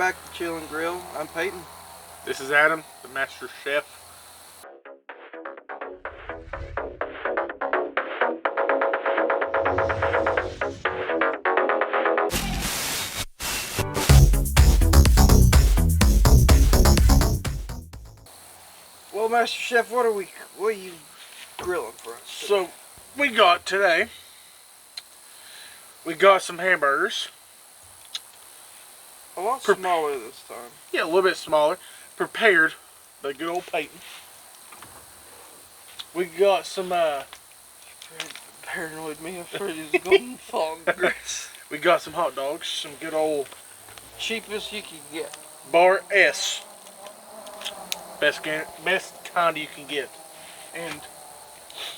back to Chill and Grill. I'm Peyton. This is Adam, the Master Chef. Well, Master Chef, what are you grilling for us today? So, we got some hamburgers. A lot smaller this time. Yeah, a little bit smaller. Prepared by good old Peyton. We got some, Paranoid me, I'm afraid he's going to fall in grease. we got some hot dogs, some good old Cheapest you can get. Bar S. Best kind you can get. And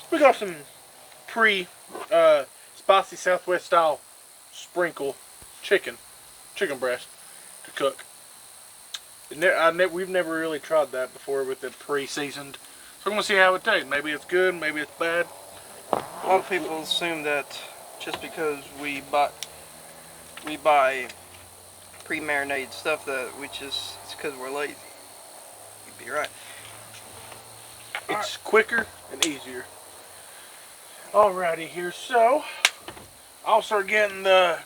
we got some spicy Southwest style sprinkle chicken breast to cook. We've never really tried that before with it pre-seasoned. So I'm going to see how it tastes. Maybe it's good, maybe it's bad. A lot of people assume that just because we buy pre-marinated stuff that it's because we're lazy. You'd be right. It's quicker and easier. Alrighty here, so I'll start getting the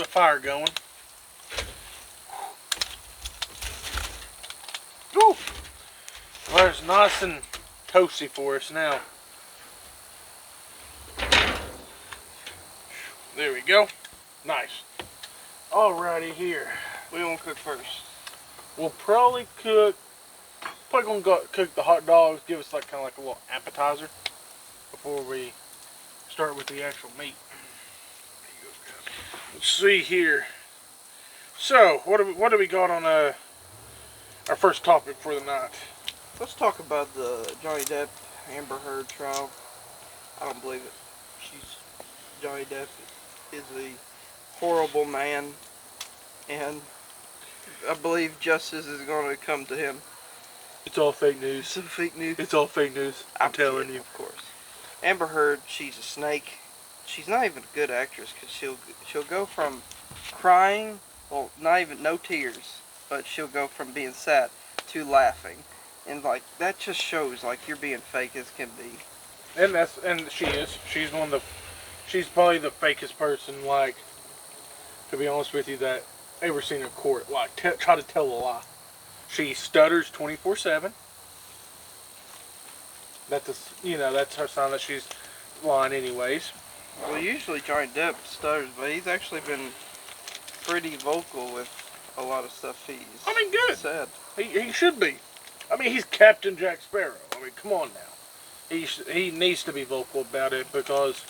fire going. Woo! Well, it's nice and toasty for us now. There we go. Nice. Alrighty here. We won't cook first. We'll probably gonna cook the hot dogs, give us kind of like a little appetizer before we start with the actual meat. Let's see here. So, what do we got on our first topic for the night? Let's talk about the Johnny Depp Amber Heard trial. I don't believe it. Johnny Depp is a horrible man, and I believe justice is going to come to him. It's all fake news. Some fake news. It's all fake news. I'm telling kidding, you. Of course. Amber Heard, she's a snake. She's not even a good actress because she'll go from crying, well, no tears, but she'll go from being sad to laughing, and like that just shows like you're being fake as can be. And she is. She's probably the fakest person, like, to be honest with you, that ever seen in court. Like, try to tell a lie. She stutters 24/7. That's her sign that she's lying anyways. Well, usually Johnny Depp stutters, but he's actually been pretty vocal with a lot of stuff Good. said. He should be. I mean, he's Captain Jack Sparrow. I mean, come on now. He needs to be vocal about it because,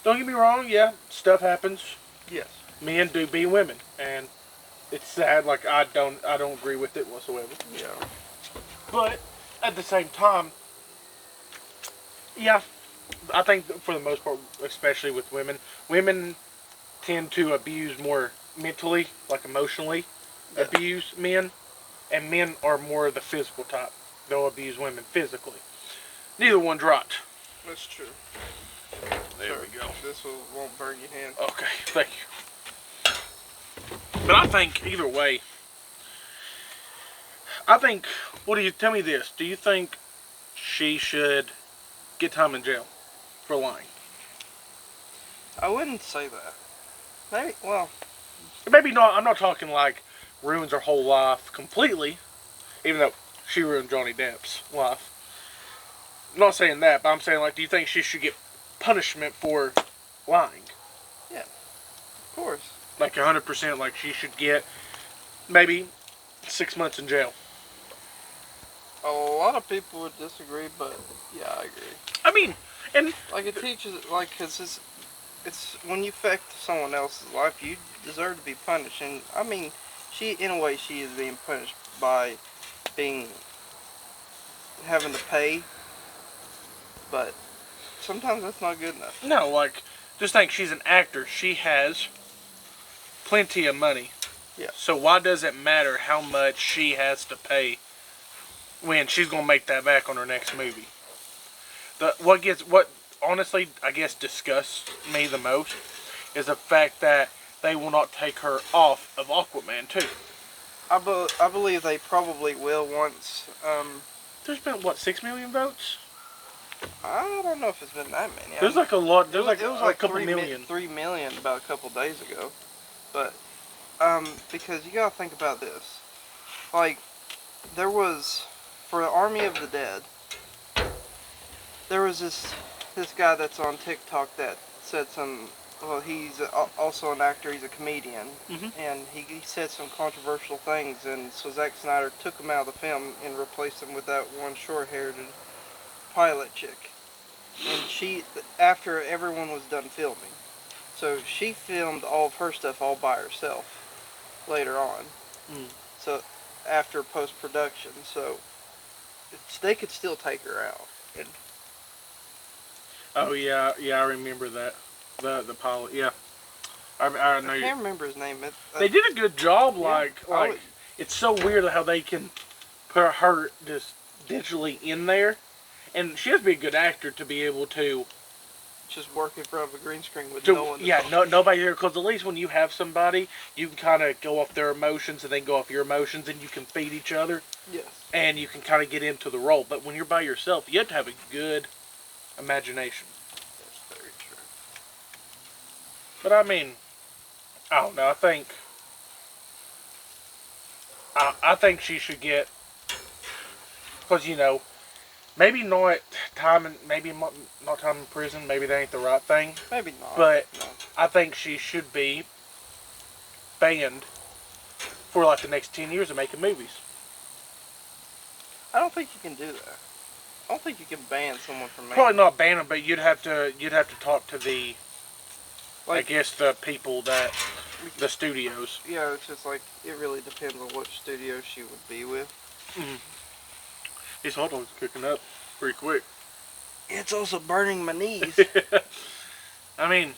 don't get me wrong, yeah, stuff happens. Yes. Men do be women, and it's sad. Like, I don't agree with it whatsoever. Yeah. But at the same time, yeah, I think for the most part, especially with women tend to abuse more mentally, like emotionally, abuse men, and men are more of the physical type. They'll abuse women physically. Neither one's right. That's true. There we go. This won't burn your hand. Okay, thank you. But I think either way, tell me this, do you think she should get time in jail for lying? I wouldn't say that. Maybe not. I'm not talking like ruins her whole life completely, even though she ruined Johnny Depp's life. I'm not saying that, but I'm saying, like, do you think she should get punishment for lying? Yeah, of course. Like 100%, like she should get maybe 6 months in jail. A lot of people would disagree, but yeah, I agree. I mean, and like it teaches, like, cause it's when you affect someone else's life, you deserve to be punished. And I mean, in a way, she is being punished by having to pay, but sometimes that's not good enough. No, like, just think she's an actor. She has plenty of money. Yeah. So why does it matter how much she has to pay when she's gonna make that back on her next movie? What honestly, I guess, disgusts me the most is the fact that they will not take her off of Aquaman 2. I believe they probably will once. There's been what 6 million votes? I don't know if it's been that many. There's like a lot. There's it was a like couple 3 million. 3 million about a couple days ago. But because you gotta think about this, like there was for Army of the Dead, there was this guy that's on TikTok that said some. Well, he's also an actor. He's a comedian, and he said some controversial things. And so Zack Snyder took him out of the film and replaced him with that one short-haired pilot chick. And she, after everyone was done filming, so she filmed all of her stuff all by herself later on. So after post-production, so they could still take her out. And oh yeah, I remember that. The pilot, yeah. I know. I can't remember his name. They did a good job. Like would, it's so weird how they can put her just digitally in there, and she has to be a good actor to be able to just work in front of a green screen with no one. Yeah, nobody there. Because at least when you have somebody, you can kind of go off their emotions and then go off your emotions, and you can feed each other. Yes. And you can kind of get into the role. But when you're by yourself, you have to have a good imagination. That's very true. But I mean, I don't know. I think she should get, because maybe not time in not time in prison. Maybe that ain't the right thing. Maybe not. But no. I think she should be banned for like the next 10 years of making movies. I don't think you can do that. I don't think you can ban someone from making. Probably not ban them, but you'd have to talk to the, I guess the people that the studios. Yeah, it's just like it really depends on what studio she would be with. These hot dogs are cooking up pretty quick. It's also burning my knees. I mean,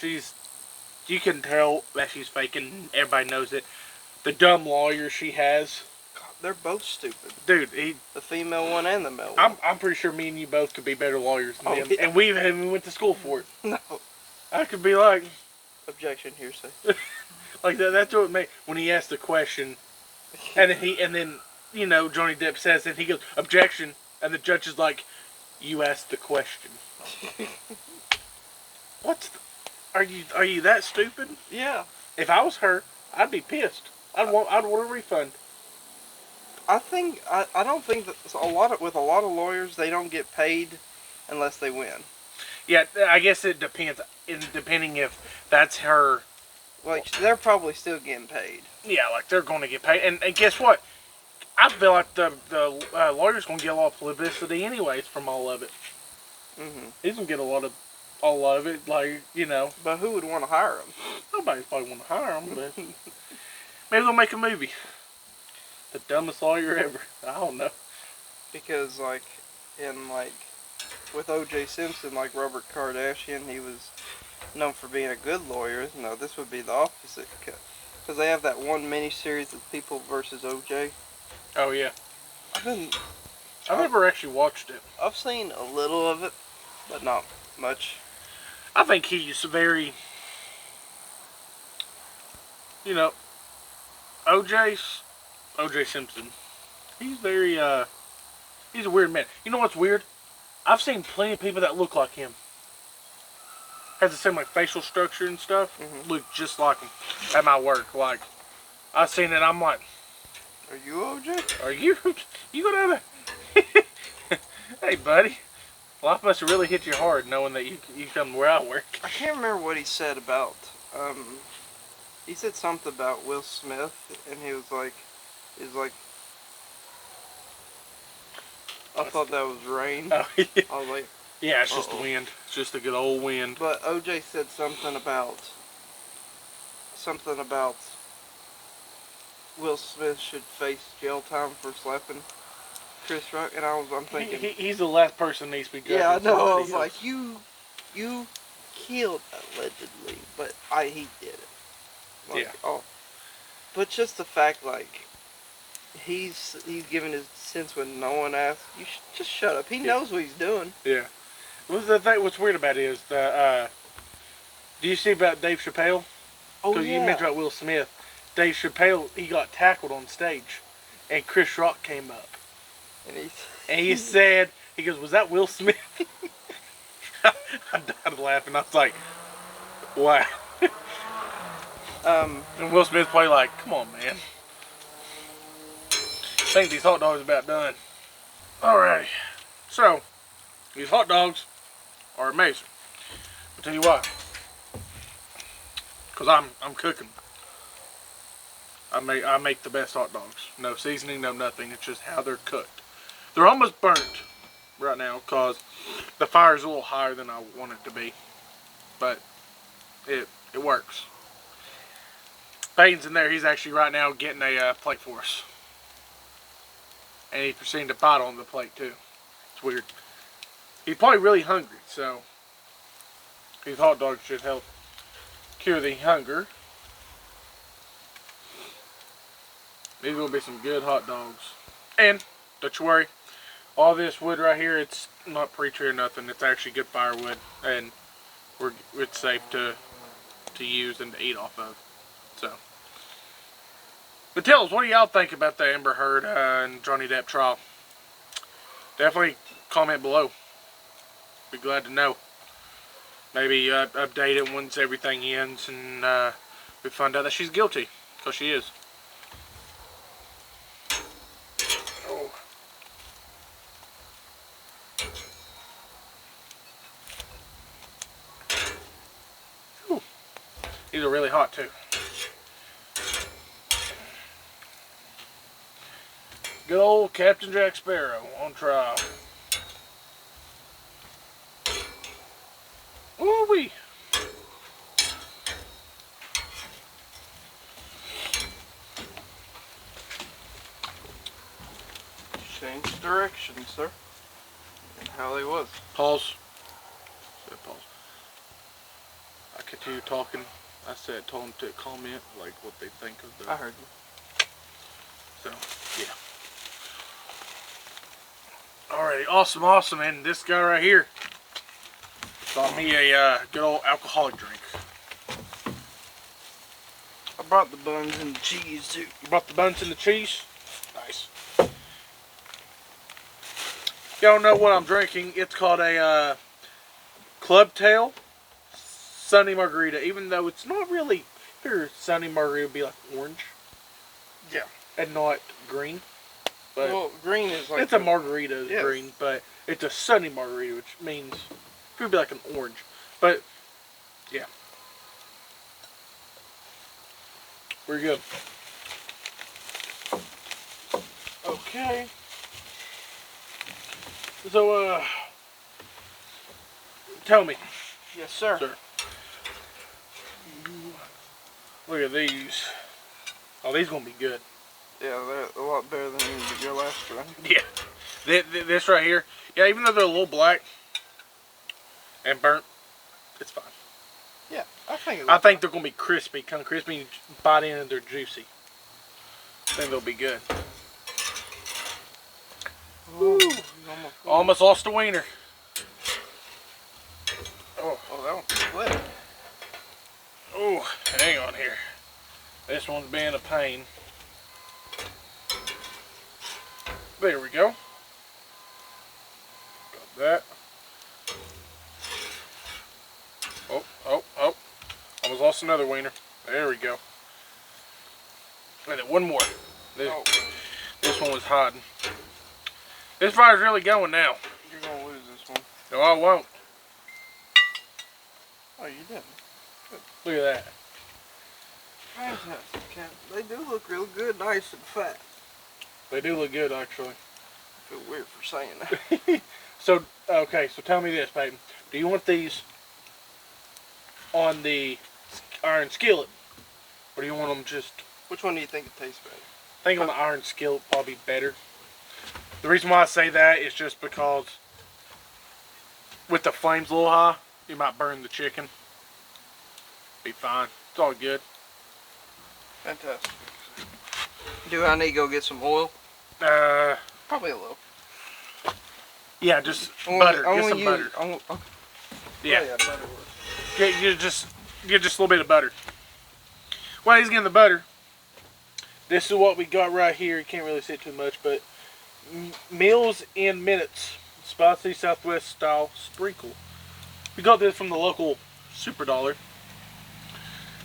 you can tell that she's faking. Everybody knows it. The dumb lawyer she has. God, they're both stupid. Dude, the female one and the male one. I'm pretty sure me and you both could be better lawyers than them. Yeah. And we even went to school for it. No. I could be like... Objection, hearsay. Like that's what it made when he asked the question. And then Johnny Depp says it. He goes, objection. And the judge is like, you asked the question. Are you that stupid? Yeah. If I was her, I'd be pissed. I'd want a refund. I don't think that with a lot of lawyers, they don't get paid unless they win. Yeah, I guess it depends. Depending if that's her. Like, they're probably still getting paid. Yeah, like they're going to get paid. And guess what? I feel like the lawyer's going to get a lot of publicity anyways from all of it. He's going to get a lot of it, like, But who would want to hire him? Nobody's probably want to hire him, but maybe they'll make a movie. The dumbest lawyer ever. I don't know. Because, with O.J. Simpson, like Robert Kardashian, he was known for being a good lawyer. No, this would be the opposite. Because they have that one miniseries of People versus O.J. Oh, yeah. I've never actually watched it. I've seen a little of it, but not much. I think he's very... O.J. Simpson. He's very, he's a weird man. You know what's weird? I've seen plenty of people that look like him. Has the same, facial structure and stuff. Look just like him at my work. Like, I've seen it, I'm like... Are you O.J.? Are you gonna have a... Hey, buddy. Life must have really hit you hard knowing that you come where I work. I can't remember what he said about, he said something about Will Smith, and he was like, I thought that was rain. Oh, yeah. I was like, yeah, it's just the wind. It's just a good old wind. But O.J. said something about Will Smith should face jail time for slapping Chris Rock, and I'm thinking... He's the last person that needs to be judged. Yeah, I know, I was like, you killed, allegedly, but he did it. Like, yeah. Oh. But just the fact, he's giving his sentence when no one asks. You should just shut up. He knows what he's doing. Yeah. What's weird about it is do you see about Dave Chappelle? Oh, Because you mentioned about Will Smith. Dave Chappelle, he got tackled on stage, and Chris Rock came up, and he said, he goes, "Was that Will Smith?" I died laughing. I was like, "Wow." And Will Smith's probably like, "Come on, man. I think these hot dogs are about done." Alrighty. So, these hot dogs are amazing. I'll tell you why. Because I'm cooking. I make the best hot dogs. No seasoning, no nothing. It's just how they're cooked. They're almost burnt right now because the fire's a little higher than I want it to be. But it works. Peyton's in there. He's actually right now getting a plate for us. And he's proceeding to bite on the plate too. It's weird. He's probably really hungry, so these hot dogs should help cure the hunger. These will be some good hot dogs. And don't you worry, all this wood right here, it's not pre-tree or nothing. It's actually good firewood, and it's safe to use and to eat off of. So, but tell us, what do y'all think about the Amber Heard and Johnny Depp trial? Definitely comment below. Be glad to know. Maybe update it once everything ends and we find out that she's guilty, because she is. Oh. Whew. These are really hot too. Good old Captain Jack Sparrow on trial. Ooh-wee. Change direction, sir. And how they was. Pause. Said pause. I continue talking. I said, told them to comment like what they think of the. I heard you. So, yeah. Alrighty, awesome, and this guy right here bought me a good old alcoholic drink. I brought the buns and the cheese too. You brought the buns and the cheese? Nice. Y'all know what I'm drinking. It's called a Club Tail Sunny Margarita. Even though it's not really, here Sunny Margarita would be like orange. Yeah. And not green. But well, green is like... it's a margarita, yes. Green, but it's a sunny margarita, which means it would be like an orange. But, yeah. We're good. Okay. So, tell me. Yes, sir. Look at these. Oh, these gonna be good. Yeah, they're a lot better than your last one. Yeah. This right here. Yeah, even though they're a little black and burnt, it's fine. Yeah, I think they're gonna be crispy, kind of crispy. You bite in and they're juicy. I think they'll be good. Ooh, almost lost a wiener. Oh, that one's split. Oh, hang on here. This one's being a pain. There we go. Got that. Oh. Almost lost another wiener. There we go. And then one more. This one was hiding. This fire's really going now. You're going to lose this one. No, I won't. Oh, you didn't. Good. Look at that. Fantastic, Cap. They do look real good, nice and fat. They do look good, actually. I feel weird for saying that. So, okay, so tell me this, Peyton. Do you want these on the iron skillet? Or do you want them just... Which one do you think it tastes better? I think on the iron skillet probably better. The reason why I say that is just because with the flames a little high, you might burn the chicken. Be fine. It's all good. Fantastic. Do I need to go get some oil? Probably a little. Yeah, just butter. Get some butter. Okay. Yeah. Oh, yeah, butter works. Get just a little bit of butter. While he's getting the butter, This is what we got right here. You can't really see it too much, but Meals in Minutes, spicy Southwest style sprinkle. We got this from the local Super Dollar.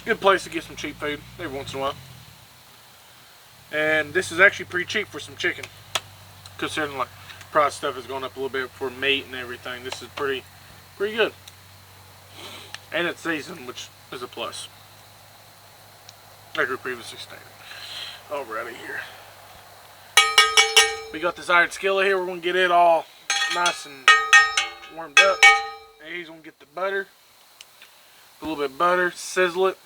Good place to get some cheap food every once in a while. And this is actually pretty cheap for some chicken, considering like price stuff has gone up a little bit for meat and everything. This is pretty good, and it's seasoned, which is a plus, like we previously stated. Alrighty, here we got this iron skillet here. We're gonna get it all nice and warmed up. And he's gonna get the butter, a little bit of butter, sizzle it,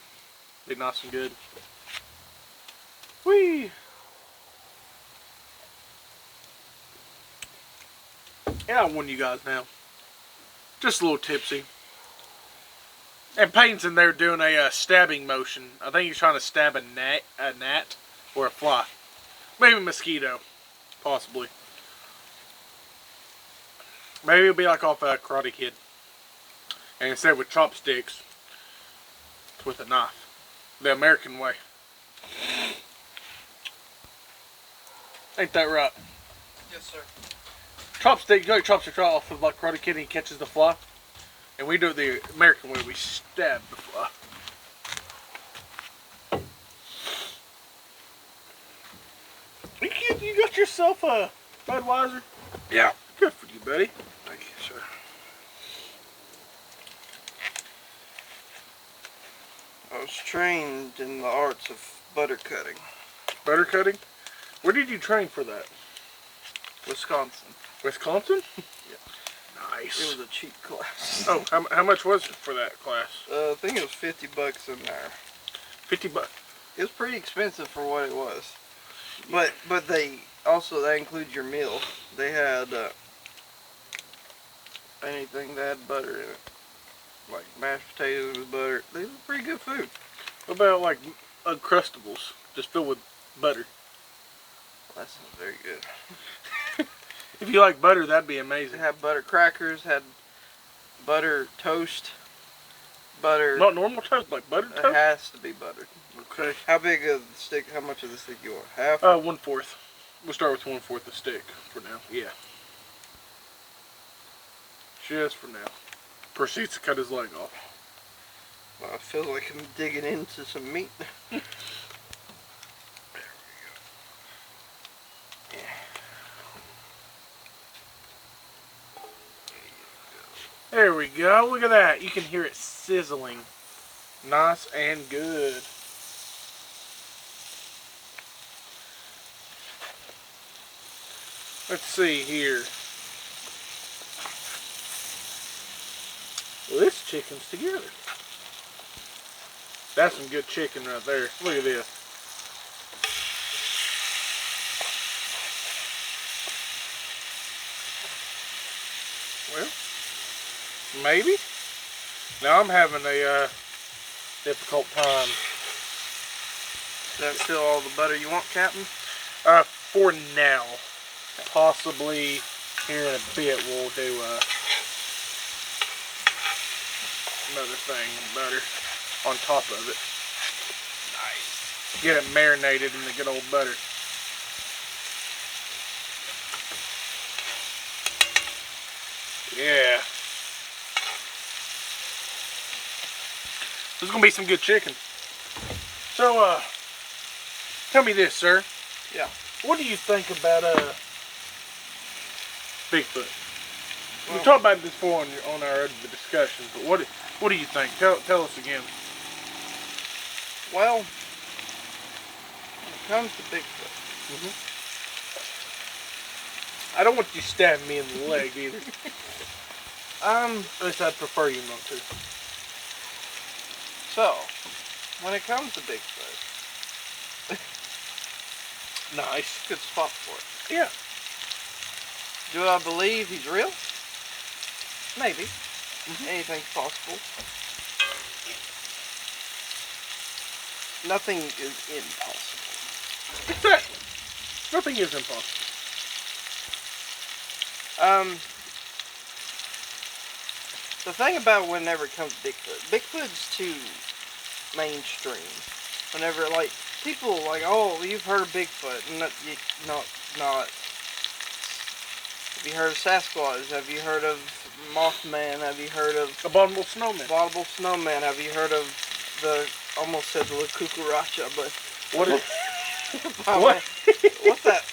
be nice and good. Whee! And I warn you guys now, just a little tipsy. And Payne's in there doing a stabbing motion. I think he's trying to stab a gnat or a fly. Maybe a mosquito, possibly. Maybe it'll be like off a Karate Kid. And instead with chopsticks, it's with a knife. The American way. Ain't that right? Yes, sir. Chopstick, you know, chopstick right off of like Karate Kid and he catches the fly. And we do it the American way, we stab the fly. You got yourself a Budweiser? Yeah. Good for you, buddy. Thank you, sir. I was trained in the arts of butter cutting. Butter cutting? Where did you train for that? Wisconsin. Wisconsin? Yeah. Nice. It was a cheap class. Oh, how much was it for that class? I think it was $50 in there. $50. It was pretty expensive for what it was. But they include your meal. They had anything that had butter in it. Like mashed potatoes with butter. They were pretty good food. What about like Uncrustables, just filled with butter? That sounds very good. If you like butter, that'd be They amazing. had butter crackers, had butter toast, butter. Not normal toast, like butter It toast? has to be buttered. Okay. How big of the stick? How much of the stick you want? Half? 1/4. We'll start with 1/4 a stick for now. Yeah. Just for now. Proceeds to cut his leg off. Well, I feel like I'm digging into some meat. There we go. Look at that. You can hear it sizzling. Nice and good. Let's see here. Well, this chicken's together. That's some good chicken right there. Look at this. Well, maybe. Now I'm having a difficult time. Is that still all the butter you want, Captain? For now. Possibly here in a bit we'll do another thing of butter on top of it. Nice. Get it marinated in the good old butter. Yeah. This is gonna be some good chicken. So, tell me this, sir. Yeah. What do you think about Bigfoot? Well, We talked about this before on our other discussions, but what do you think? Tell us again. Well, when it comes to Bigfoot, I don't want you stabbing me in the leg either. um, At least I'd prefer you not to. so when it comes to Bigfoot, Nice. good spot for it. Yeah. Do I believe he's real? Maybe. Anything's possible. Nothing is impossible. Exactly. Nothing is impossible. The thing about whenever it comes to Bigfoot, Bigfoot's too mainstream. Whenever, like, people like, oh, you've heard of Bigfoot. Not. Have you heard of Sasquatch? Have you heard of Mothman? Have you heard of Abominable snowman. Abominable Snowman? Have you heard of the, almost said the Cucaracha, but What is what? What's that?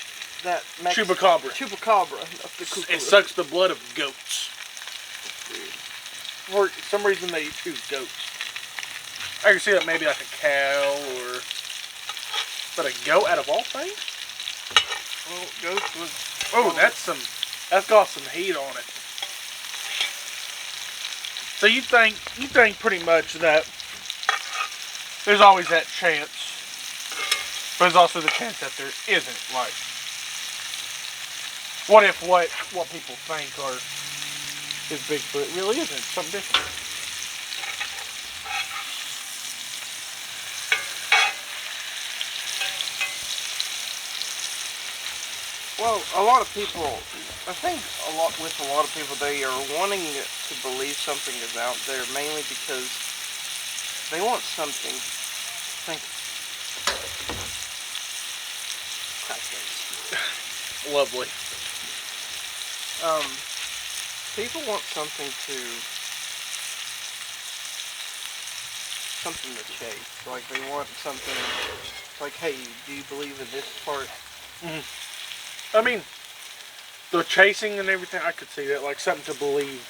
That Chupacabra. Chupacabra. Of the cucaracha. It sucks the blood of goats. For some reason they choose goats. I can see that maybe like a cow or... But a goat out of all things? Well, ghost was... Oh, that's got some heat on it. So you think pretty much that there's always that chance, but there's also the chance that there isn't. Like, what if what people think is Bigfoot really isn't something different? Well, a lot of people, I think with a lot of people, they are wanting to believe something is out there mainly because they want something. Think. Lovely. People want something to chase. Like they want something. Like, hey, do you believe in this part? Mm-hmm. I mean, the chasing and everything, I could see that, like something to believe.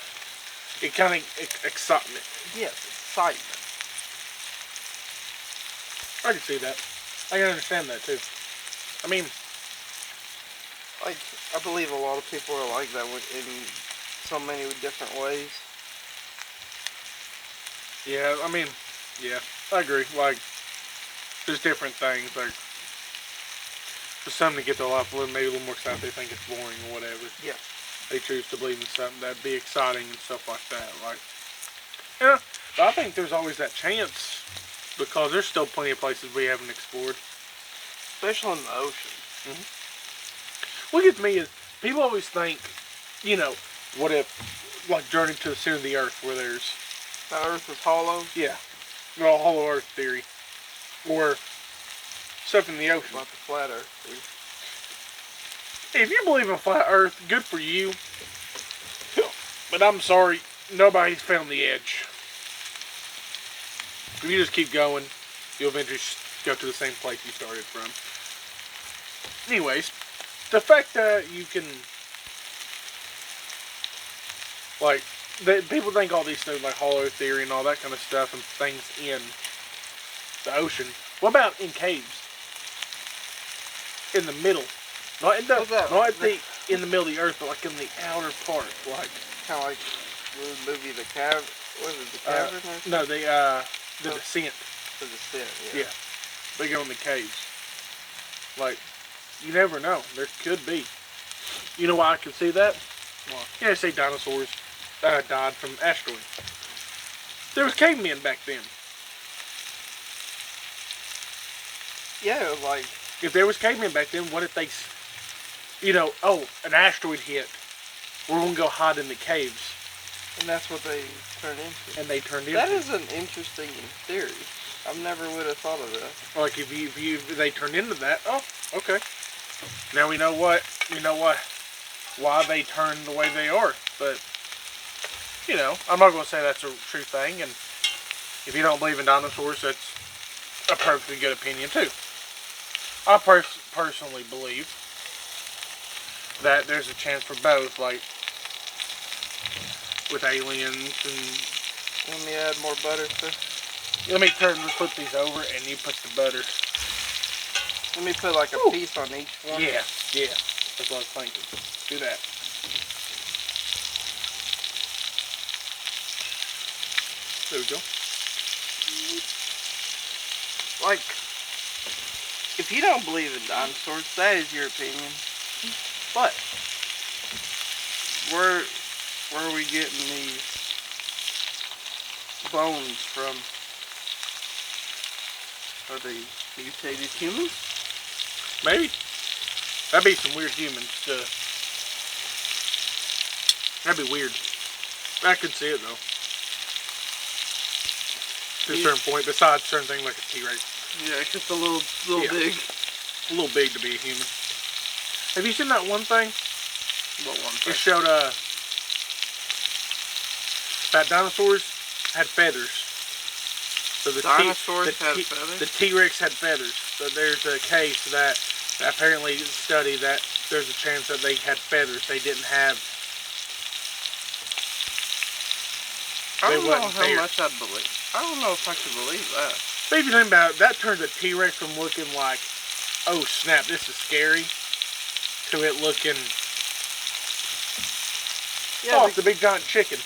It kind of excitement. Yes, excitement. I can see that. I can understand that too. I mean, like, I believe a lot of people are like that in so many different ways. Yeah, I mean, yeah, I agree. Like, there's different things. Like, for some to get their life maybe a little more excited, they think it's boring or whatever. Yeah. They choose to believe in something that'd be exciting and stuff like that. Like, yeah, but I think there's always that chance because there's still plenty of places we haven't explored. Especially in the ocean. Mm-hmm. What gets me is people always think, you know, what if, like Journey to the Center of the Earth, where there's the Earth is hollow. Yeah, well, hollow Earth theory, or stuff in the ocean. About the flat Earth theory. If you believe in flat Earth, good for you. But I'm sorry, nobody's found the edge. If you just keep going, you'll eventually go to the same place you started from. Anyways, the fact that you can, like, people think all these things like hollow theory and all that kind of stuff and things in the ocean. What about in caves? In the middle, not in the middle of the earth, but like in the outer part, like kind of like the movie The Cavern. What is it, The Cavern? No, the Descent. The Descent. Yeah. They go in the caves. Like, you never know. There could be. You know why I could see that? Why? Yeah, they say dinosaurs died from asteroids. There was cavemen back then. Yeah, like, if there was cavemen back then, what if they, you know, oh, an asteroid hit, we're going to go hide in the caves. And that's what they turned into. And they turned into. That is an interesting theory. I never would have thought of that. Like if they turned into that, oh, okay. Now we know why they turned the way they are. But, you know, I'm not going to say that's a true thing. And if you don't believe in dinosaurs, that's a perfectly good opinion too. I personally believe that there's a chance for both, like with aliens and... Let me add more butter, sir. Let me flip these over and you put the butter. Let me put like a piece on each one. Yeah. That's what I was thinking. Do that. There we go. Like, if you don't believe in dinosaurs, that is your opinion. But where are we getting these bones from? Are they mutated humans? Maybe. That'd be some weird human stuff. That'd be weird. I could see it though. To a certain point, besides certain things like a T-Rex. Yeah, it's just a little Yeah. big. A little big to be a human. Have you seen that one thing? What one It thing? showed that dinosaurs had feathers. So Dinosaurs had The feathers? T-Rex had feathers. So there's a case that apparently study that there's a chance that they had feathers. They didn't have. I don't know wasn't how there. much I'd believe. I don't know if I could believe that. But if you think about it, that turned the T-Rex from looking like, oh snap, this is scary, to it looking, Yeah, oh, it's a big giant chicken.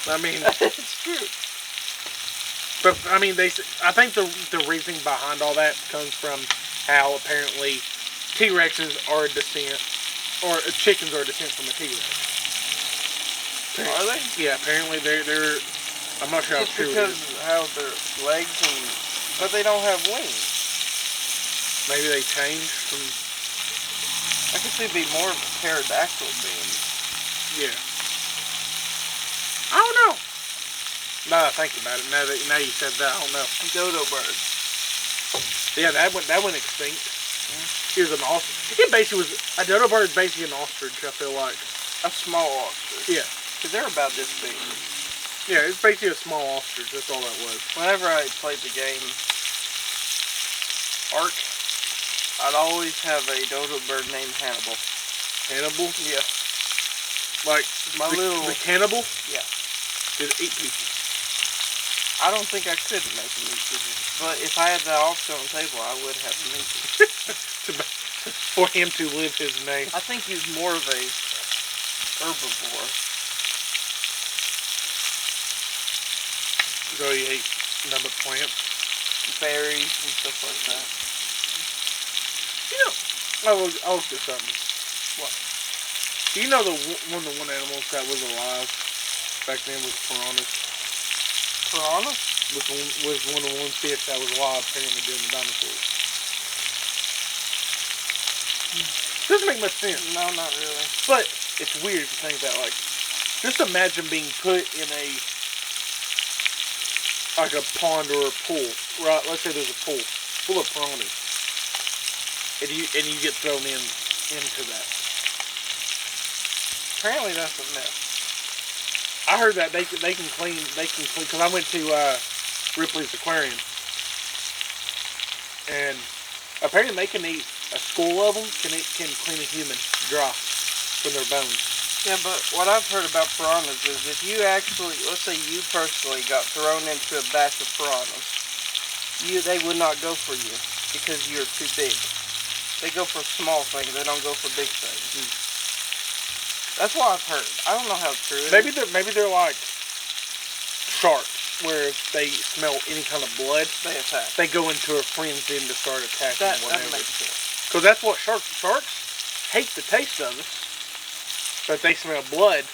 I mean, it's true. but I mean, I think the reasoning behind all that comes from how apparently T-Rexes are a descent, or chickens are a descent from a T-Rex. Are they? Yeah, apparently they're. I'm not sure how Just true it because is. how their legs and, but they don't have wings. Maybe they changed from. I could see be more of a pterodactyl being. Yeah. I don't know. Now that I think about it, now you said that, I don't know. Dodo bird. Yeah, that went extinct. He was an ostrich. It basically was a dodo bird is basically an ostrich. I feel like. A small ostrich. Yeah. Because they're about this big. Yeah, it's basically a small ostrich. That's all that was. Whenever I played the game Ark, I'd always have a dodo bird named Hannibal. Hannibal, Yeah. like My little. the cannibal. Yeah. Did eat people. I don't think I could make him eat people. But if I had that option on the table, I would have him eat people. For him to live his name. I think he's more of a herbivore. So he ate nothing but plants. Berries and stuff like that. You know, I'll look at something. What? Do you know one of the animals that was alive back then was piranhas? Piranha? Was one of the one fish that was alive apparently during the dinosaurs. Doesn't make much sense. No, not really. But it's weird to think that, like, just imagine being put in like a pond or a pool, right? Let's say there's a pool full of piranhas, and you get thrown into that. Apparently that's a myth. I heard that they can clean because I went to Ripley's Aquarium, and apparently they can eat a school of them can clean a human dry from their bones. Yeah, but what I've heard about piranhas is if you actually, let's say you personally got thrown into a batch of piranhas, they would not go for you because you're too big. They go for small things. They don't go for big things. That's what I've heard. I don't know how true it is. Maybe they're like sharks, where if they smell any kind of blood, They attack. they go into a frenzy and just start attacking That whatever. makes sense. Because that's what sharks hate the taste of us. But if they smell blood,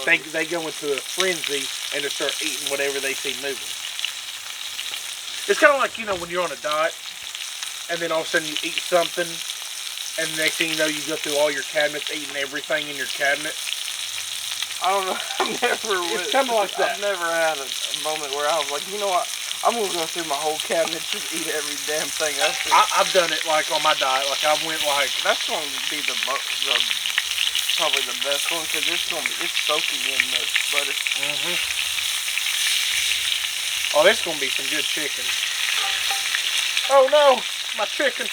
they go into a frenzy and just start eating whatever they see moving. It's kind of like, when you're on a diet, and then all of a sudden you eat something, and the next thing you know, you go through all your cabinets, eating everything in your cabinet. I don't know. It's kind of like that. I've never had a moment where I was like, you know what? I'm gonna go through my whole cabinet, just eat every damn thing I see. I've done it like on my diet. Like I went like That's gonna be probably the best one because it's soaking in the butter. Oh, this is gonna be some good chicken. Oh no, my chicken.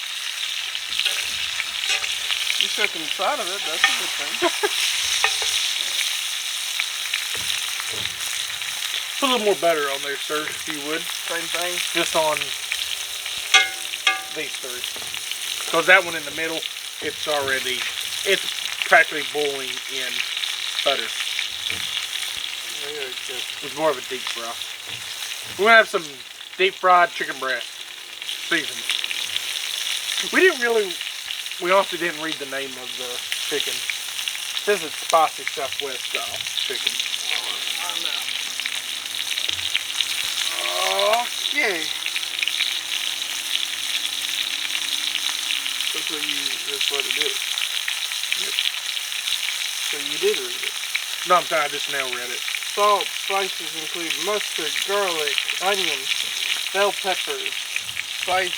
You took inside of it. That's a good thing. Put a little more butter on there, sir, if you would. Same thing. Just on these three. Because that one in the middle, it's practically boiling in butter. It's more of a deep fry. We're going to have some deep fried chicken breast. Seasoned. We honestly didn't read the name of the chicken. It says it's spicy Southwest style chicken. Okay. That's what it is. Yep. So you did read it. No, I'm sorry, I just now read it. Salt, spices include mustard, garlic, onion, bell peppers, spice,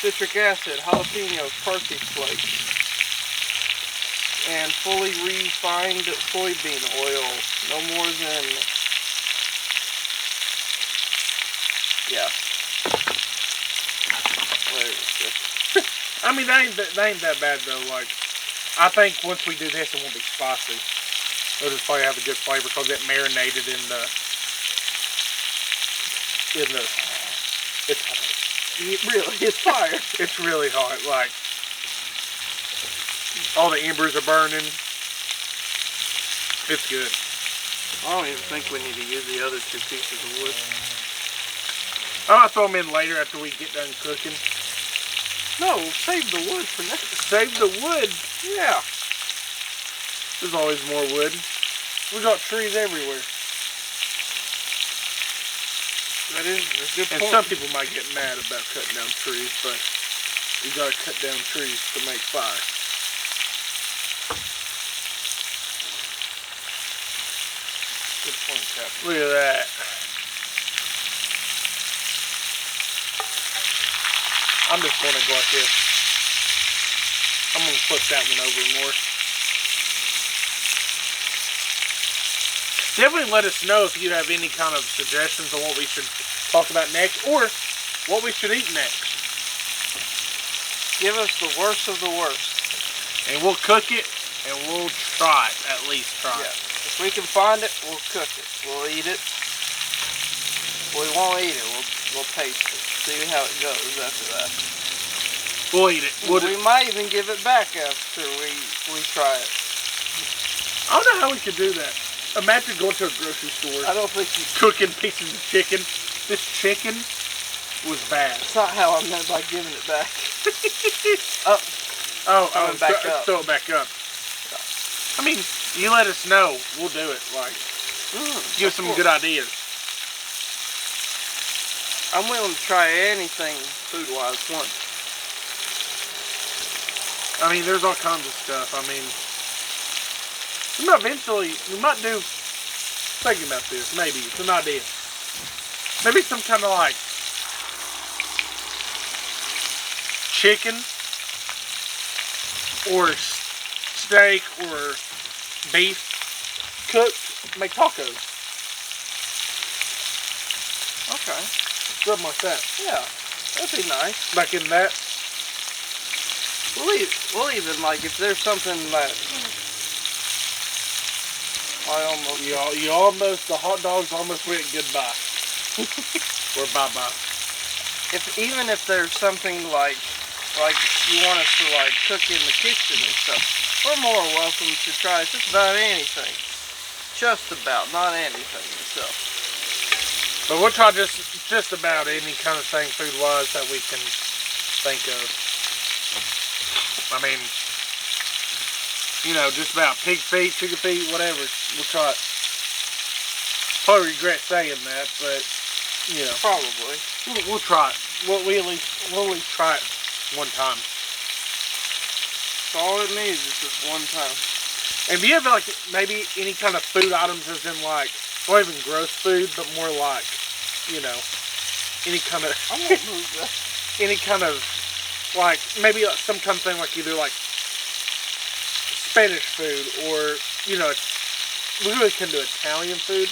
citric acid, jalapenos, parsley flakes, and fully refined soybean oil. No more than, yeah. Where is this? I mean, they ain't that bad though. Like, I think once we do this, it won't be spicy. It'll just probably have a good flavor because it marinated in the. It's hot. Really, it's fire. It's really hot. Like, all the embers are burning. It's good. I don't even think we need to use the other 2 pieces of wood. I might throw them in later after we get done cooking. No, save the wood for next. Save the wood. Yeah. There's always more wood. We got trees everywhere. That is a good And point. some people might get mad about cutting down trees, but you gotta cut down trees to make fire. Good point, Captain. Look at that. I'm just gonna go like this. I'm gonna flip that one over more. Definitely let us know if you have any kind of suggestions on what we should talk about next, or what we should eat next. Give us the worst of the worst. And we'll cook it, and we'll try it, at least try Yeah. it. If we can find it, we'll cook it. We'll eat it. We won't eat it. We'll taste it. See how it goes after that. We'll eat it. We might even give it back after we try it. I don't know how we could do that. Imagine going to a grocery store, I don't think you. cooking pieces of chicken. This chicken was bad. That's not how I meant by giving it back. Oh, back up. throw it back up. I mean, you let us know. We'll do it. Like, give us some good ideas. I'm willing to try anything food-wise once. I mean, there's all kinds of stuff. I mean, we might do, thinking about this, maybe, it's an idea. Maybe some kind of like, chicken, or steak, or beef, cooked, make tacos. Okay. Something like that. Yeah, that'd be nice. Like in that. We'll even, like, if there's something that I almost... You almost, the hot dogs almost went goodbye. Or bye-bye. Even if there's something like you want us to, like, cook in the kitchen and stuff, we're more welcome to try just about anything. Just about, not anything itself. But we'll try just about any kind of thing food-wise that we can think of. I mean, you know, just about pig feet, chicken feet, whatever. We'll try it. Probably regret saying that, but you know, Probably. we'll try it. We'll at least try it one time. That's all it needs is just one time. And do you have like maybe any kind of food items, as in like, not even gross food, but more like, you know, any kind of I'm gonna move that. any kind of like maybe like some kind of thing like either like Spanish food or, you know, we really can do Italian food.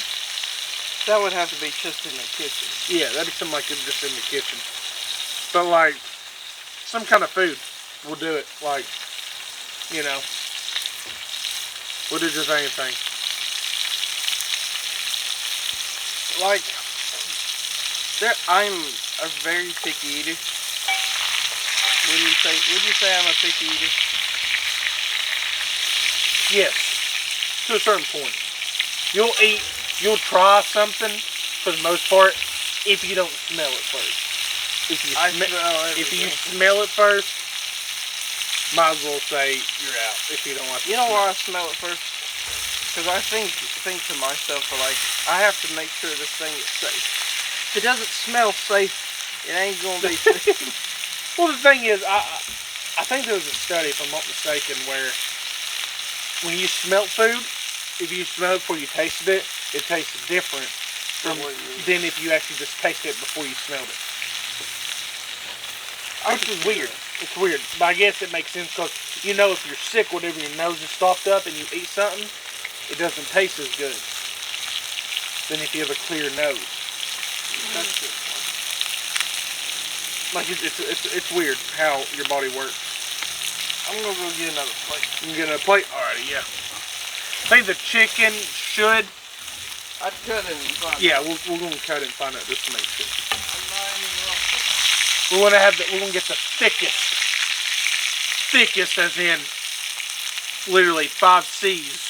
That would have to be just in the kitchen. Yeah, that'd be something like just in the kitchen. But like some kind of food, we'll do it. Like, you know, we'll do just anything. Like, I'm a very picky eater. Would you say I'm a picky eater? Yes, to a certain point. You'll try something for the most part if you don't smell it first. If you smell it first, might as well say you're out if you don't like. You know why I smell it first? Because I think to myself, like, I have to make sure this thing is safe. If it doesn't smell safe, it ain't gonna be safe. Well, the thing is, I think there was a study, if I'm not mistaken, where when you smelt food, if you smelled it before you tasted it, it tasted different from than if you actually just taste it before you smelled it. Which is weird. It's weird, but I guess it makes sense because you know if you're sick, whenever your nose is stopped up and you eat something, it doesn't taste as good than if you have a clear nose. That's good. Like it's weird how your body works. I'm gonna go get another plate. You can get another plate. Alrighty, yeah. I think the chicken should. I'd cut it and find Yeah, we're gonna cut it and find out just to make sure. I'm not even wrong. We're gonna get the thickest as in literally 5 C's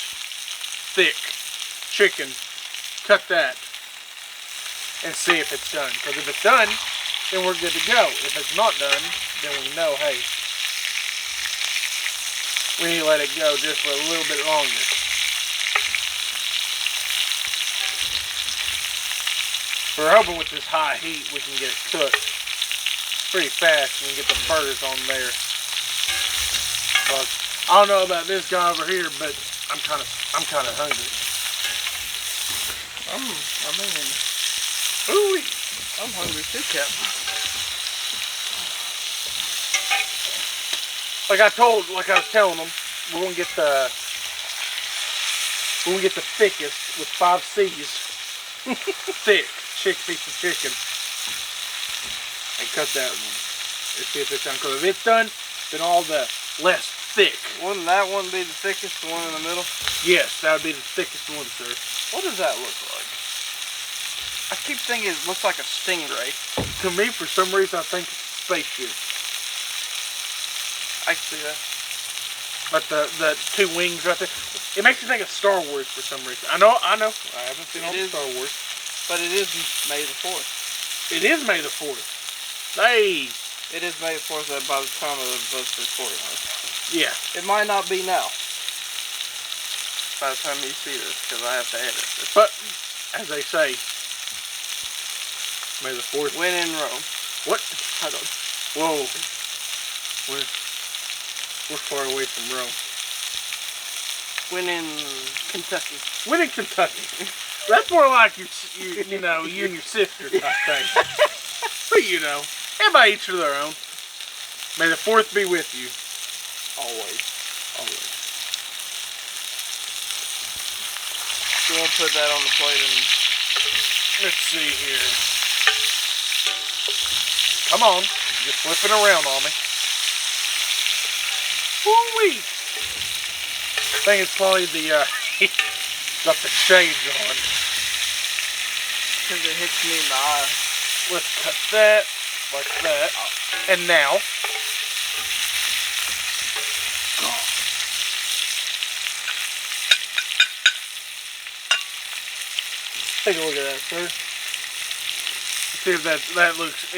thick chicken. Cut that and see if it's done. Because if it's done, then we're good to go. If it's not done, then we know, hey, we need to let it go just for a little bit longer. We're hoping with this high heat we can get it cooked pretty fast and get the burgers on there. But I don't know about this guy over here, but I'm kind of hungry. I'm hungry too, Captain. Like I was telling them, we're gonna get the thickest with 5 C's thick piece of chicken and cut that one. Let's see if it's done. Because if it's done, then all the less thick. Wouldn't that one be the thickest, the one in the middle? Yes, that would be the thickest one, sir. What does that look like? I keep thinking it looks like a stingray. To me, for some reason, I think it's a spaceship. I can see that. Like the 2 wings right there. It makes me think of Star Wars for some reason. I know. I haven't seen all the Star Wars. But it is May the 4th. It is May the 4th. Hey! It is May the 4th by the time of us recording this. Yeah. It might not be now. By the time you see this, because I have to edit this. But, as they say, May the 4th. When in Rome. What? Hold on. Whoa. We're far away from Rome. When in Kentucky. When in Kentucky. That's more like you and your sister type thing. But everybody each to their own. May the 4th be with you. Always. Always. You want to put that on the plate and... Let's see here. Come on. You're flipping around on me. Woo-wee. I think it's probably the, got the shades on. Because it hits me in the eye. Let's cut that, like that. And now, take a look at that, sir. See if that looks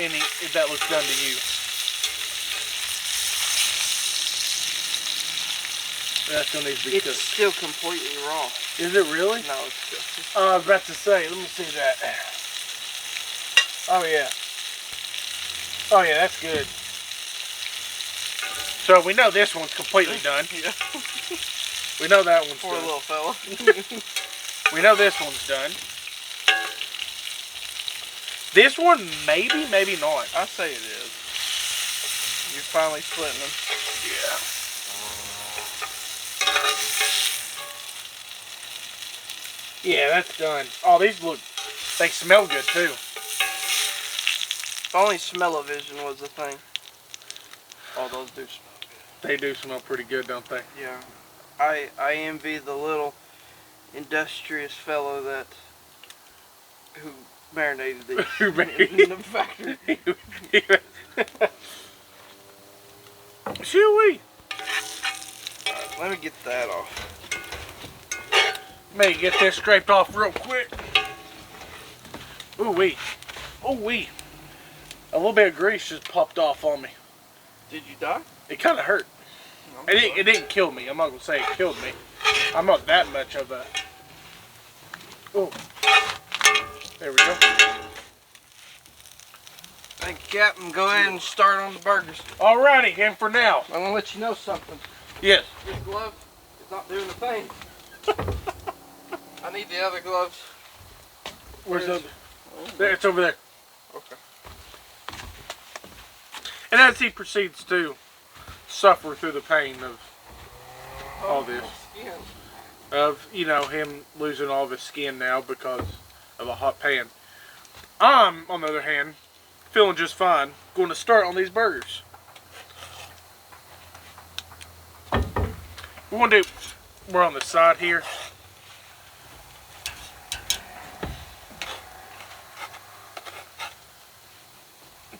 done to you. That still needs to be cooked. It's still completely raw. Is it really? No, it's still... I was about to say, let me see that. Oh yeah. Oh yeah, that's good. So we know this one's completely done. Yeah. We know that one's Poor done. little fella. We know this one's done. This one, maybe, maybe not. I say it is. You're finally splitting them. Yeah. Yeah, that's done. Oh, they smell good too. If only smell-o-vision was a thing. Oh, those do smell good. They do smell pretty good, don't they? Yeah. I envy the little industrious fellow who marinated these in the factory. Shoo-wee. Alright, let me get that off. May get this scraped off real quick. Ooh-wee. Ooh-wee. A little bit of grease just popped off on me. Did you die? It kind of hurt. It didn't kill me. I'm not going to say it killed me. I'm not that much of a... Oh. There we go. Thank you, Captain. Go ahead and start on the burgers. Alrighty, and for now. I'm going to let you know something. Yes. This glove is not doing the thing. I need the other gloves. Where's the other? Oh, There, it's over there. okay. And as he proceeds to suffer through the pain of all this, Skin. of, you know, him losing all of his skin now because of a hot pan, I'm, on the other hand, feeling just fine. Going to start on these burgers. We're on the side here.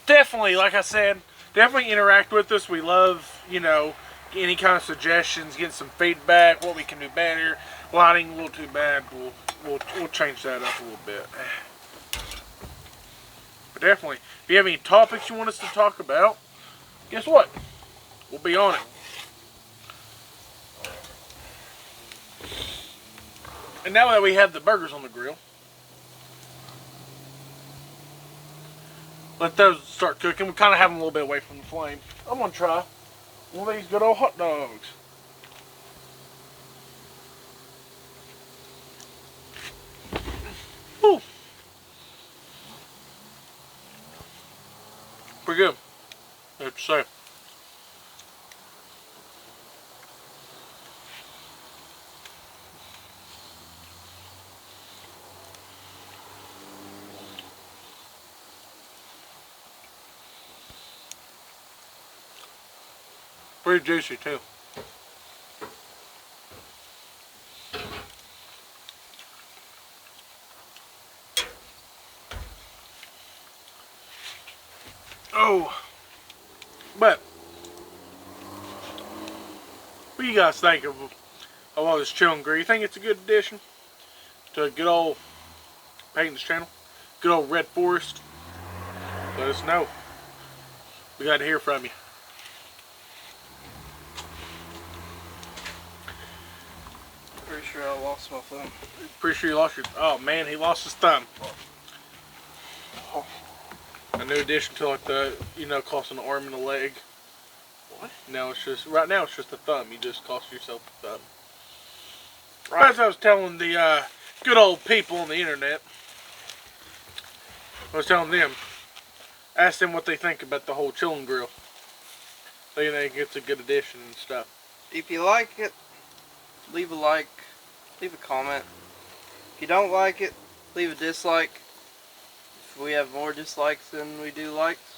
Definitely, like I said, definitely interact with us. We love, you know, any kind of suggestions, getting some feedback, what we can do better. Lighting a little too bad. We'll change that up a little bit. But definitely, if you have any topics you want us to talk about, guess what? We'll be on it. And now that we have the burgers on the grill, let those start cooking. We kind of have them a little bit away from the flame. I'm going to try one of these good old hot dogs. Whew. Pretty good, I have to say. Pretty juicy too. Oh, but what do you guys think of all this chillin' grill? You think it's a good addition to a good old Peyton's channel? Good old Red Forest? Let us know. We got to hear from you. Pretty sure I lost my thumb. Pretty sure you lost your... Oh man, he lost his thumb. Oh. A new addition to like the, you know, costing an arm and a leg. What? No, it's just, right now it's just a thumb. You just cost yourself a thumb. Right. As I was telling the good old people on the internet, I was telling them, ask them what they think about the whole chillin' grill. They think it's a good addition and stuff. If you like it, leave a like, leave a comment. If you don't like it, leave a dislike. If we have more dislikes than we do likes,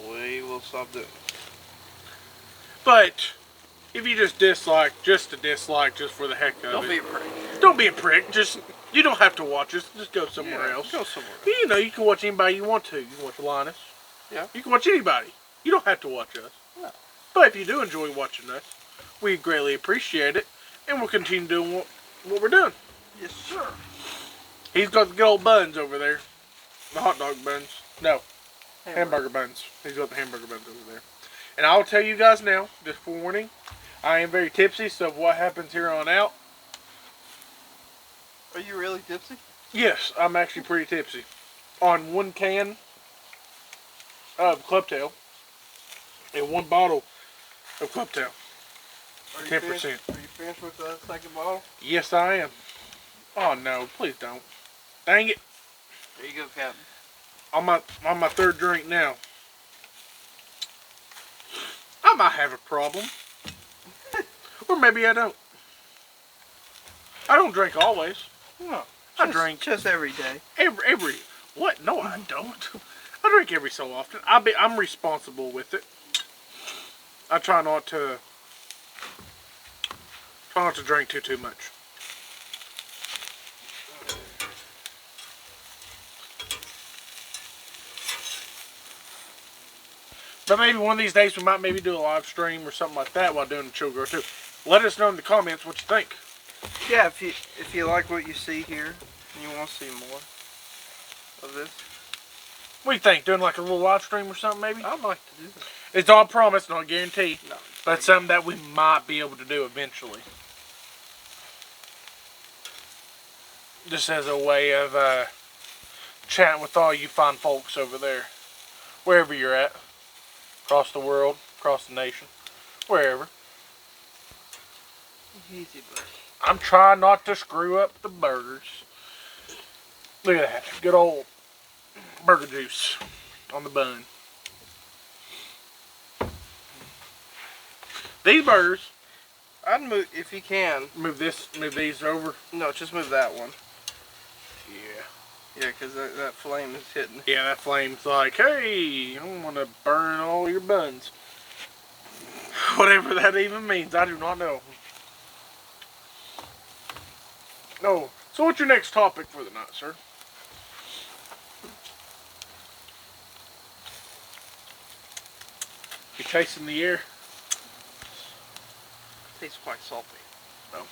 we will stop doing it. But if you just dislike, just for the heck of Don't it. be a prick. Don't be a prick. Just, you don't have to watch us. Just go somewhere else. Go somewhere else. You know, you can watch anybody you want to. You can watch Linus. Yeah. You can watch anybody. You don't have to watch us. No. But if you do enjoy watching us, we greatly appreciate it, and we'll continue doing what we're doing. Yes, sir. He's got the good old buns over there. The hot dog buns. No, hamburger buns. He's got the hamburger buns over there. And I'll tell you guys now, just forewarning, I am very tipsy, so what happens here on out... Are you really tipsy? Yes, I'm actually pretty tipsy. On one can of Clubtail and one bottle of Clubtail. 10%. Are you finished with the second bottle? Yes, I am. Oh no, please don't. Dang it. There you go, Captain. On my third drink now. I might have a problem. Or maybe I don't. I don't drink always. No. I drink just every day. Every what? No, I don't. I drink every so often. I'm responsible with it. I try not to drink too much. But maybe one of these days we might maybe do a live stream or something like that while doing the Chill Girl too. Let us know in the comments what you think. Yeah, if you like what you see here and you want to see more of this, What do you think? Doing like a little live stream or something maybe? I'd like to do that. It's not a promise, not a guarantee. No. But it's something that we might be able to do eventually. Just as a way of chatting with all you fine folks over there. Wherever you're at. Across the world, across the nation. Wherever. Easy, buddy. I'm trying not to screw up the burgers. Look at that. Good old burger juice on the bun. These burgers, I'd move if you can. move these over. No, just move that one. Yeah. Yeah, because that flame is hitting. Yeah, that flame's like, hey, I don't want to burn all your buns. Whatever that even means, I do not know. No. So what's your next topic for the night, sir? You tasting the air? Tastes quite salty. But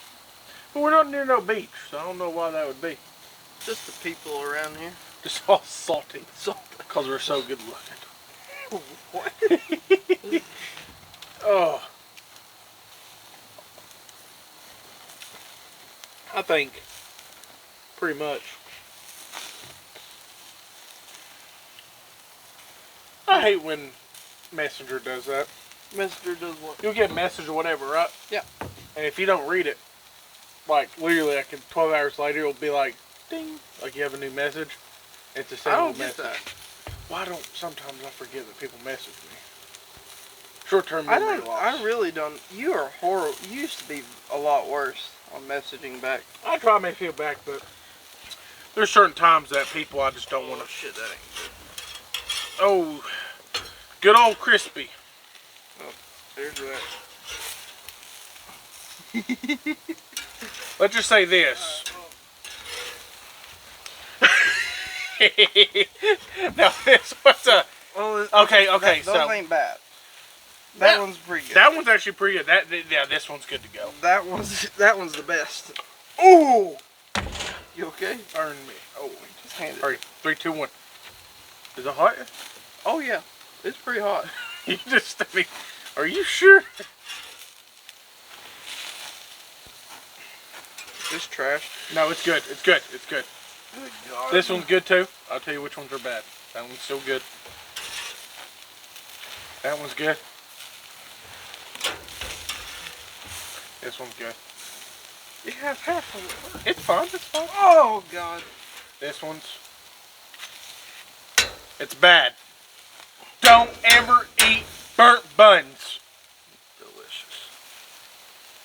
we're not near no beach, so I don't know why that would be. Just the people around here. Just all salty. Salty. Because we're so good looking. What? Oh. I think pretty much. I hate when Messenger does that. Messenger does what? You'll get a message or whatever, right? Yeah. And if you don't read it, like literally like 12 hours later, it'll be like, ding, like you have a new message. It's the same I don't message. get that. Why don't sometimes I forget that people message me? Short-term I memory don't. loss. I really don't. You are horrible. You used to be a lot worse on messaging back. I try to make it back, but there's certain times that people I just don't want to. Shit, that ain't Oh, good old crispy. good. There's that. Let's just say this. Now this what's a Well, okay. those So ain't bad. That one's pretty good. that one's actually pretty good. Yeah, this one's good to go. That one's the best. Ooh, You okay? burn me. Oh, Just hand it. hurry! 3, 2, 1. Is it hot? Oh yeah, it's pretty hot. You just, I mean, are you sure? This trash. No, it's good. It's good. It's good. Good God. This one's good too. I'll tell you which ones are bad. That one's still good. That one's good. This one's good. You have half of it. It's fine. It's fine. Oh God. This one's. It's bad. Don't ever eat burnt buns. Delicious.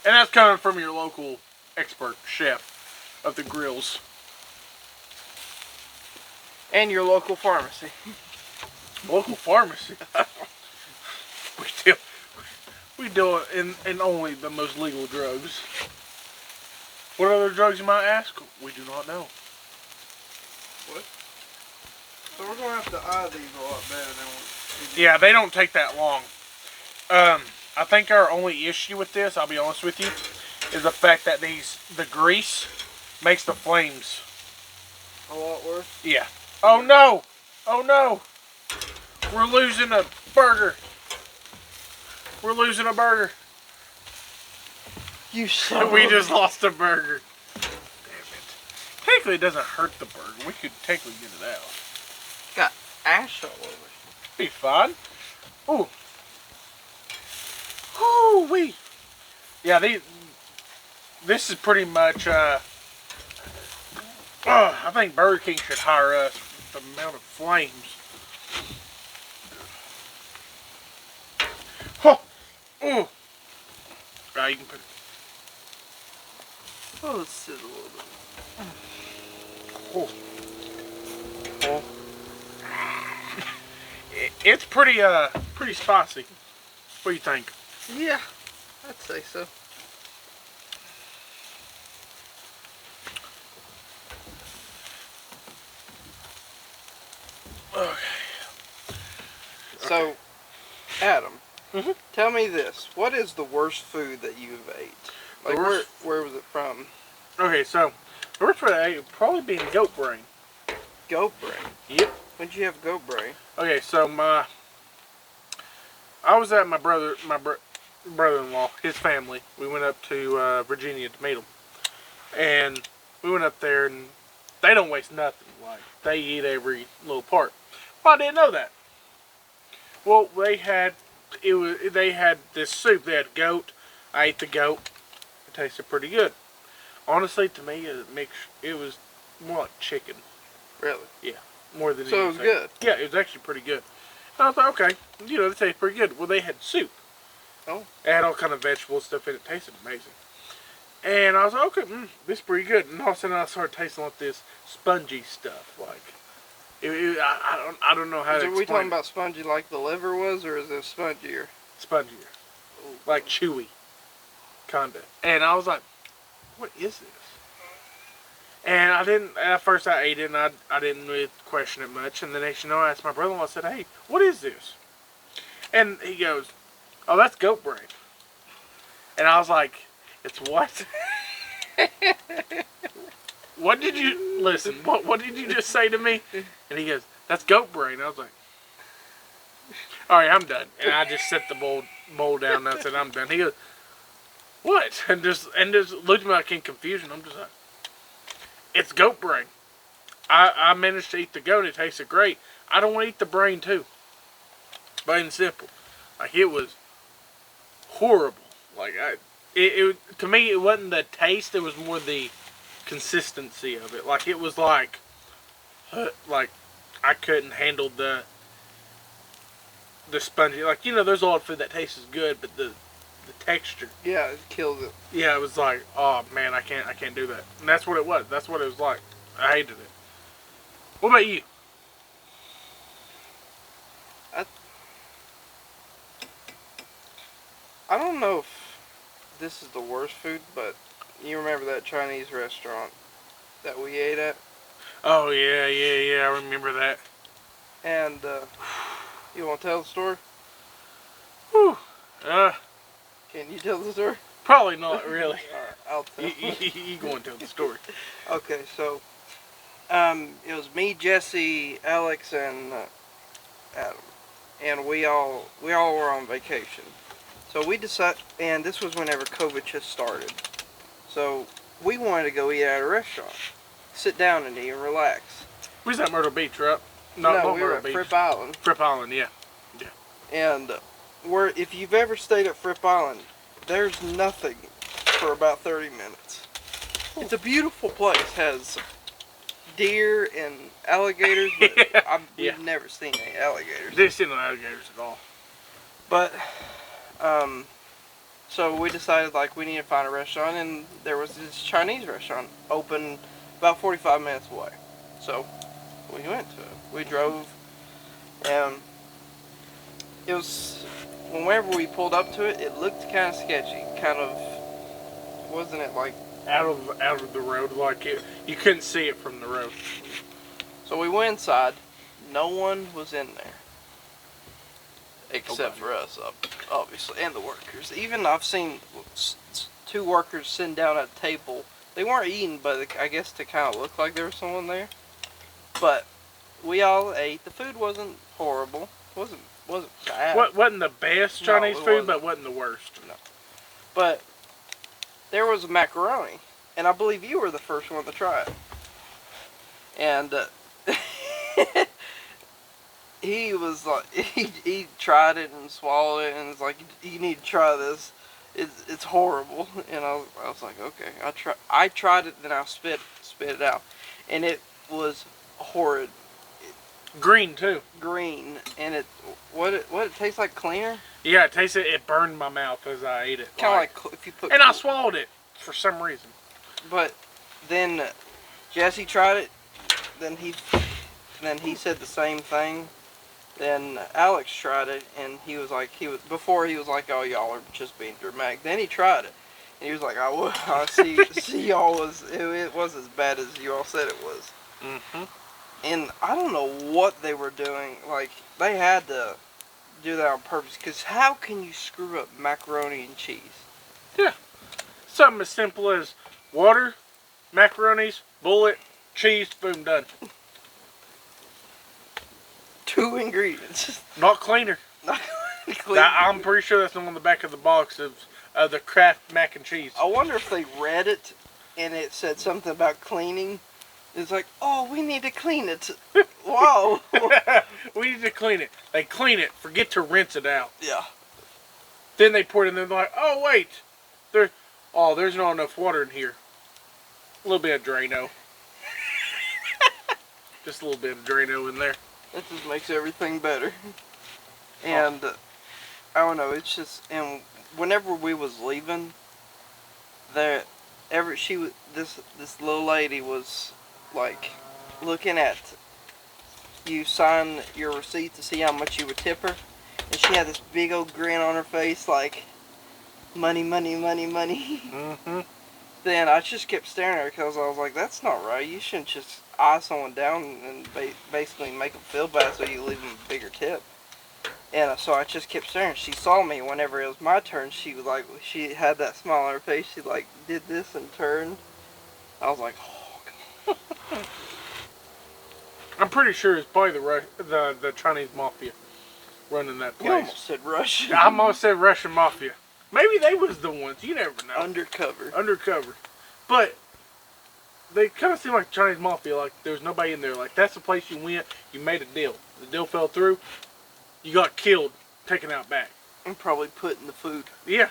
And that's coming from your local expert chef of the grills. And your local pharmacy. Local pharmacy. we deal in only the most legal drugs. What other drugs you might ask? We do not know. What? So we're gonna have to eye these a lot better than we Yeah, they don't take that long. I think our only issue with this, I'll be honest with you, is the fact that the grease makes the flames. A lot worse. Yeah. Oh no! Oh no! We're losing a burger. We're losing a burger. You son We of just lost a burger. Damn it. Technically, it doesn't hurt the burger. We could technically get it out. got ash all over. Be fine. Ooh. Ooh wee. Yeah, this is pretty much. I think Burger King should hire us with the amount of flames. Oh. Ooh. Right, you can put it. Oh, let's sit a little bit. Oh. Oh. It's pretty spicy. What do you think? Yeah, I'd say so. Okay. So, Adam, Mhm. tell me this: what is the worst food that you've ate? Like, The worst- where was it from? Okay, so the worst for that would probably be goat brain. Goat brain. Yep. When'd you have goat brain? Okay, so I was at my brother-in-law, his family. We went up to Virginia to meet them, and we went up there, and they don't waste nothing. Like they eat every little part. Well, I didn't know that. Well, they had this soup. They had goat. I ate the goat. It tasted pretty good. Honestly, to me, it was more like chicken. Really? More than So it was anything. good. Yeah, it was actually pretty good. And I thought, okay, they taste pretty good. Well, they had soup. Oh. It had all kind of vegetable stuff in it. It tasted amazing. And I was like, okay, this is pretty good. And all of a sudden, I started tasting like this spongy stuff. Like, I don't know how to Are we explain talking it. about spongy like the liver was, or is it spongier? Spongier. Like chewy. Kinda. And I was like, what is this? And I didn't, at first I ate it and I didn't really question it much. And the next I asked my brother-in-law, I said, hey, what is this? And he goes, oh, that's goat brain. And I was like, it's what? What did you, listen, what did you just say to me? And he goes, that's goat brain. I was like, all right, I'm done. And I just set the bowl down and I said, I'm done. He goes, what? And just looked at me like in confusion. I'm just like, it's goat brain. I managed to eat the goat. It tasted great. I don't want to eat the brain too. Plain and simple. Like, it was horrible. Like, to me, it wasn't the taste. It was more the consistency of it. Like, it was like I couldn't handle the spongy. Like, there's a lot of food that tastes good, but the texture. Yeah, it kills it. Yeah, it was like, oh man, I can't do that. And that's what it was. That's what it was like. I hated it. What about you? I don't know if this is the worst food, but you remember that Chinese restaurant that we ate at? Oh yeah, I remember that. And you want to tell the story? Whew. Can you tell the story? Probably not really. Alright, I'll tell. You go and tell the story. Okay, so it was me, Jesse, Alex, and Adam, and we all were on vacation. So we decided, and this was whenever COVID just started. So we wanted to go eat at a restaurant, sit down and eat and relax. We was at Myrtle Beach, right? No, not we were Myrtle at Beach. Fripp Island. Fripp Island, yeah. And if you've ever stayed at Fripp Island, there's nothing for about 30 minutes. It's a beautiful place. Has deer and alligators, but we've never seen any alligators. Didn't see no alligators at all. But so we decided like we need to find a restaurant, and there was this Chinese restaurant open about 45 minutes away. So we went to it. We drove, and it was, whenever we pulled up to it, it looked kind of sketchy. Kind of, wasn't it like Out of the road, like you couldn't see it from the road. So we went inside. No one was in there. Except for us, obviously, and the workers. Even I've seen two workers sitting down at a table. They weren't eating, but I guess to kind of look like there was someone there. But we all ate. The food wasn't horrible. wasn't bad. Wasn't the best Chinese it food, wasn't. but wasn't the worst. No. But there was macaroni, and I believe you were the first one to try it. And he was like, he tried it and swallowed it, and was like, you need to try this. It's horrible. And I was like, okay. I tried it, then I spit it out, and it was horrid. Green too. Green, and it tastes like cleaner. Yeah, it tasted. It burned my mouth as I ate it. Kind of like if you put. And I swallowed it for some reason. But then Jesse tried it. Then he said the same thing. Then Alex tried it, and he was like, before he was like, oh, y'all are just being dramatic. Then he tried it, and he was like, I see y'all it was as bad as you all said it was. Mm-hmm. And I don't know what they were doing. Like, they had to do that on purpose, because how can you screw up macaroni and cheese? Yeah. Something as simple as water, macaronis, bullet, cheese, boom, done. 2 ingredients. Not cleaner. Not clean. I'm pretty sure that's on the back of the box of the Kraft mac and cheese. I wonder if they read it and it said something about cleaning. It's like, oh, we need to clean it. Whoa. We need to clean it. They clean it, forget to rinse it out. Yeah. Then they pour it in there, they're like, oh, wait. There's not enough water in here. A little bit of Drano. Just a little bit of Drano in there. That just makes everything better. And I don't know, it's just, and whenever we was leaving, there, this little lady was like looking at you sign your receipt to see how much you would tip her, and she had this big old grin on her face, like money, money, money, money. Mm-hmm. Then I just kept staring at her because I was like, that's not right. You shouldn't just eye someone down and basically make them feel bad so you leave them a bigger tip. And so I just kept staring. She saw me whenever it was my turn. She was like, she had that smile on her face. She like did this and turned. I was like, oh. I'm pretty sure it's probably the Chinese mafia running that place. You almost said Russian. I almost said Russian mafia. Maybe they was the ones. You never know. Undercover. Undercover. But they kind of seem like Chinese mafia. Like there's nobody in there. Like that's the place you went. You made a deal. The deal fell through. You got killed. Taken out back. And probably put in the food. Yeah.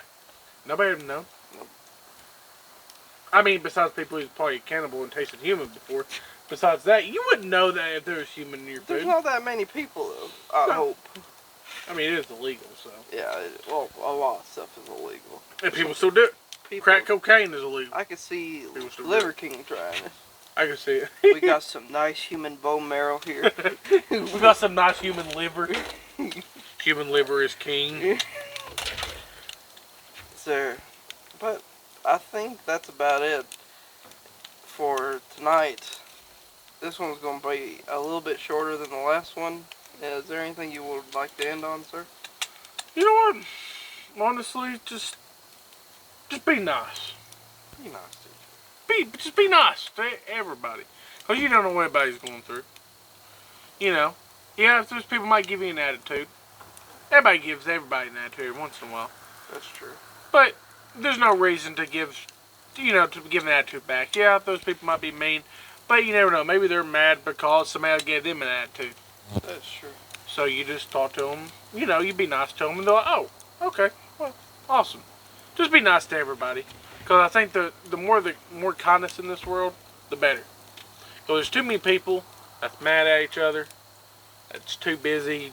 Nobody would know. Nope. I mean, besides people who's probably a cannibal and tasted human before. Besides that, you wouldn't know that if there was human in your There's food. not that many people though. I hope. I mean, it is illegal, so. Yeah. Well, a lot of stuff is illegal. And people still do it. People, Crack cocaine is illegal. I could see People still do Liver it. King trying it. I can see it. We got some nice human bone marrow here. We got some nice human liver. Human liver is king. Sir, but I think that's about it for tonight. This one's going to be a little bit shorter than the last one. Is there anything you would like to end on, sir? You know what? Honestly, just be nice. Be nice to each Just be nice to everybody. Because you don't know what everybody's going through. You know. Yeah, those people might give you an attitude. Everybody gives everybody an attitude every once in a while. other. That's true. But there's no reason to give an attitude back. Yeah, those people might be mean. But you never know. Maybe they're mad because somebody gave them an attitude. That's true. So you just talk to them. You know, you be nice to them. And they're like, oh, okay. Well, awesome. Just be nice to everybody. Because I think the more kindness in this world, the better. Because there's too many people that's mad at each other. That's too busy,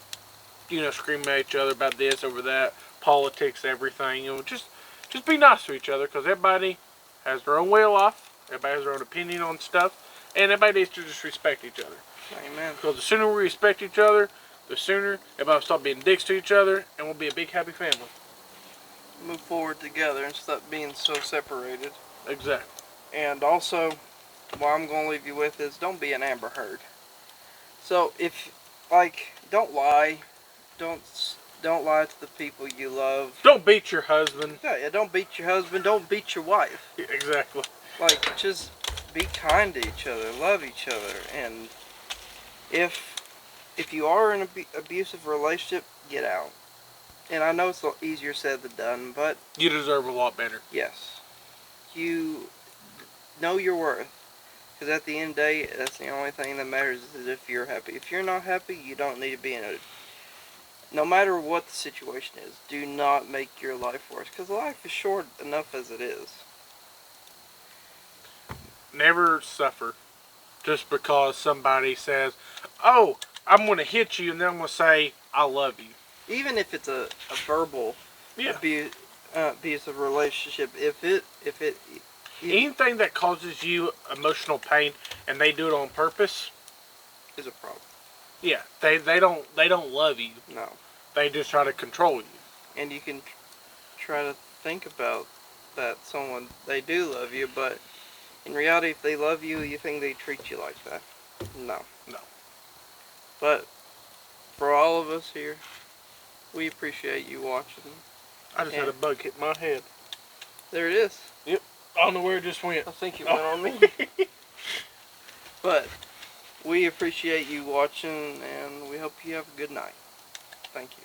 screaming at each other about this, over that, politics, everything. Just be nice to each other. Because everybody has their own way of life. Everybody has their own opinion on stuff. And everybody needs to just respect each other. Amen. Because the sooner we respect each other, the sooner everybody will stop being dicks to each other, and we'll be a big happy family. Move forward together and stop being so separated. Exactly. And also, what I'm going to leave you with is don't be an Amber Heard. So don't lie. Don't lie to the people you love. Don't beat your husband. Yeah, don't beat your husband. Don't beat your wife. Yeah, exactly. Just be kind to each other. Love each other. And if you are in an abusive relationship, get out. And I know it's easier said than done, but You deserve a lot better. yes, you know your worth. Because at the end of the day, that's the only thing that matters is if you're happy. If you're not happy, you don't need to be in it. No matter what the situation is, do not make your life worse. Because life is short enough as it is. Never suffer just because somebody says, oh, I'm going to hit you, and then I'm going to say, I love you. Even if it's a verbal Yeah. abusive relationship, Anything that causes you emotional pain and they do it on purpose, is a problem. yeah, they don't love you. No. They just try to control you. And you can try to think about that they do love you, but in reality, if they love you, you think they treat you like that. No. No. But for all of us here, we appreciate you watching. I just had a bug hit my head. There it is. I don't know where it just went. I think it went on me. But we appreciate you watching, and we hope you have a good night. Thank you.